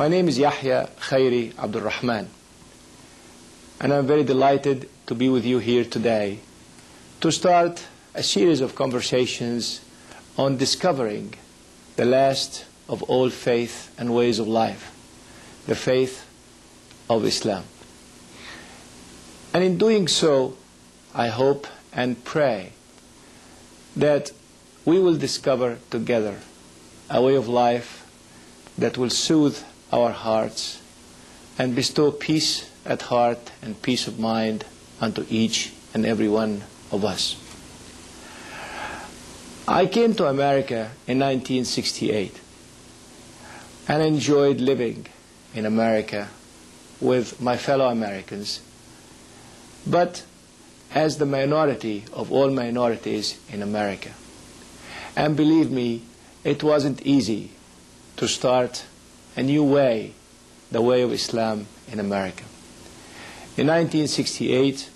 My name is Yahya Khairi Abdul Rahman, and I'm very delighted to be with you here today to start a series of conversations on discovering the last of all faith and ways of life, the faith of Islam. And in doing so, I hope and pray that we will discover together a way of life that will soothe our hearts and bestow peace at heart and peace of mind unto each and every one of us. I came to America in 1968 and enjoyed living in America with my fellow Americans, but as the minority of all minorities in America. And believe me, it wasn't easy to start a new way, the way of Islam in America. In 1968,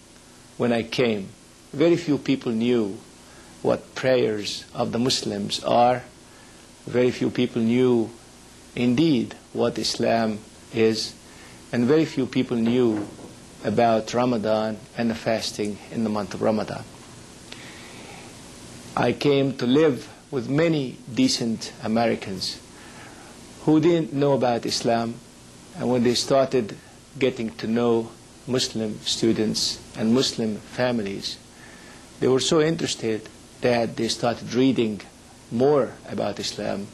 when I came, very few people knew what prayers of the Muslims are. Very few people knew indeed what Islam is, and very few people knew about Ramadan and the fasting in the month of Ramadan. I came to live with many decent Americans who didn't know about Islam, and when they started getting to know Muslim students and Muslim families, they were so interested that they started reading more about Islam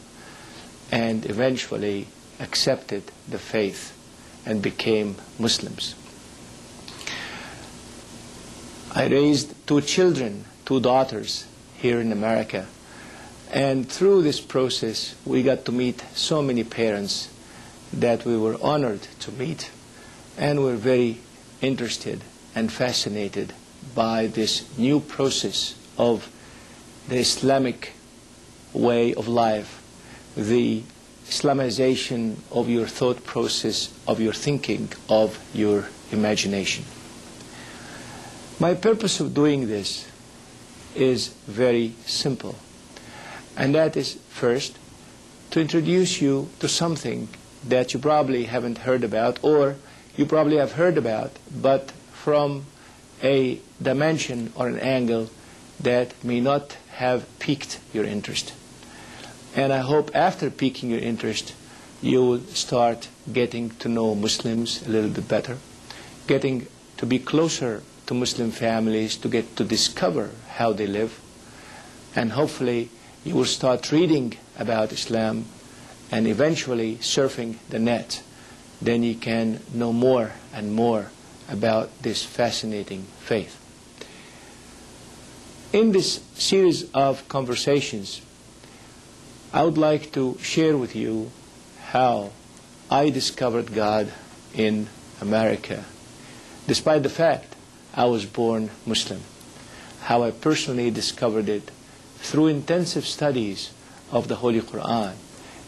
and eventually accepted the faith and became Muslims. I raised 2 children, 2 daughters here in America, and through this process we got to meet so many parents that we were honored to meet, and were very interested and fascinated by this new process of the Islamic way of life, the Islamization of your thought process, of your thinking, of your imagination. My purpose of doing this is very simple, and that is, first, to introduce you to something that you probably haven't heard about, or you probably have heard about, but from a dimension or an angle that may not have piqued your interest. And I hope after piquing your interest, you will start getting to know Muslims a little bit better, getting to be closer to Muslim families, to get to discover how they live, and hopefully you will start reading about Islam and eventually surfing the net. Then you can know more and more about this fascinating faith. In this series of conversations, I would like to share with you how I discovered God in America, despite the fact I was born Muslim, how I personally discovered it through intensive studies of the Holy Quran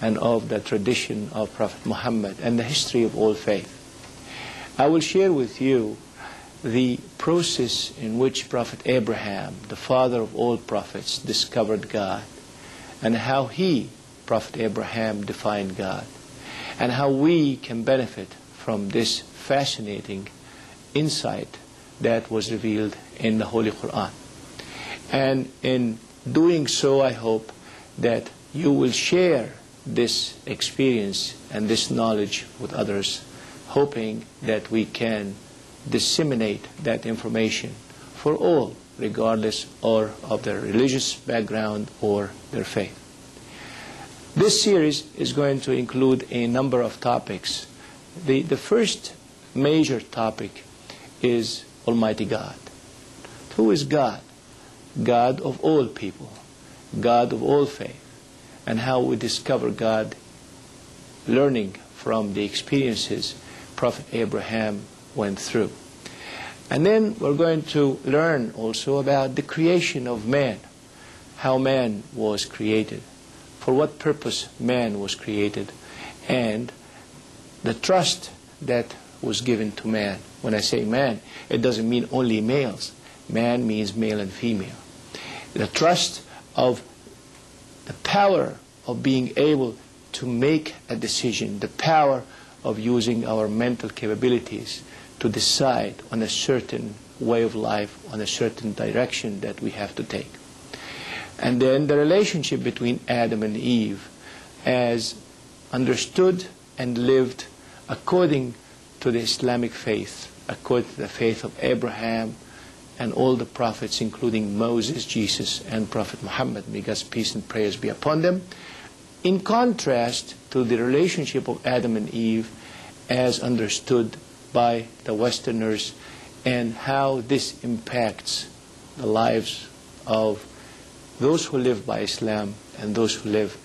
and of the tradition of Prophet Muhammad and the history of all faith. I will share with you the process in which Prophet Abraham, the father of all prophets, discovered God, and how he, Prophet Abraham, defined God, and how we can benefit from this fascinating insight that was revealed in the Holy Quran. And in doing so, I hope that you will share this experience and this knowledge with others, hoping that we can disseminate that information for all, regardless of their religious background or their faith. This series is going to include a number of topics. The first major topic is Almighty God. Who is God? God of all people, God of all faith, and how we discover God, learning from the experiences Prophet Abraham went through. And then we're going to learn also about the creation of man, how man was created, for what purpose man was created, and the trust that was given to man. When I say man, it doesn't mean only males. Man means male and female. The trust of the power of being able to make a decision, the power of using our mental capabilities to decide on a certain way of life, on a certain direction that we have to take. And then the relationship between Adam and Eve as understood and lived according to the Islamic faith, according to the faith of Abraham and all the prophets, including Moses, Jesus, and Prophet Muhammad, may God's peace and prayers be upon them, in contrast to the relationship of Adam and Eve as understood by the Westerners, and how this impacts the lives of those who live by Islam and those who live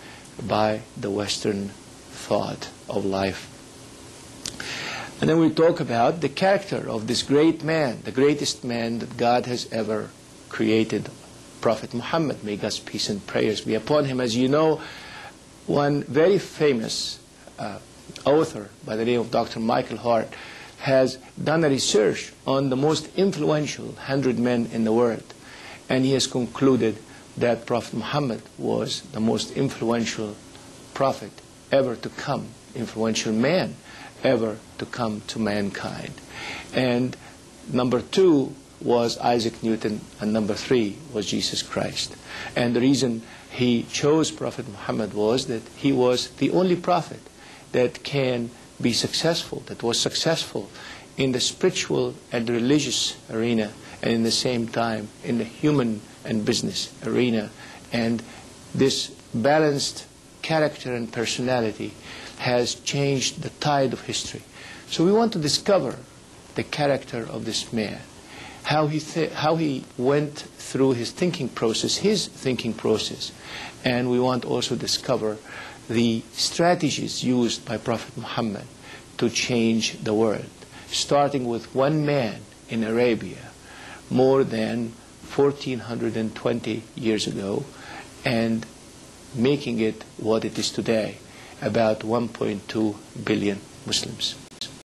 by the Western thought of life. And then we talk about the character of this great man, the greatest man that God has ever created, Prophet Muhammad. May God's peace and prayers be upon him. As you know, one very famous author by the name of Dr. Michael Hart has done a research on the most influential 100 men in the world. And he has concluded that Prophet Muhammad was the most influential prophet ever to come, influential man ever to come to mankind. And number 2 was Isaac Newton, and number 3 was Jesus Christ. And the reason he chose Prophet Muhammad was that he was the only prophet that can be successful, that was successful in the spiritual and religious arena, and in the same time in the human and business arena. And this balanced character and personality has changed the tide of history. So we want to discover the character of this man, how he went through his thinking process, and we want to also discover the strategies used by Prophet Muhammad to change the world, starting with one man in Arabia more than 1420 years ago, and making it what it is today, about 1.2 billion Muslims.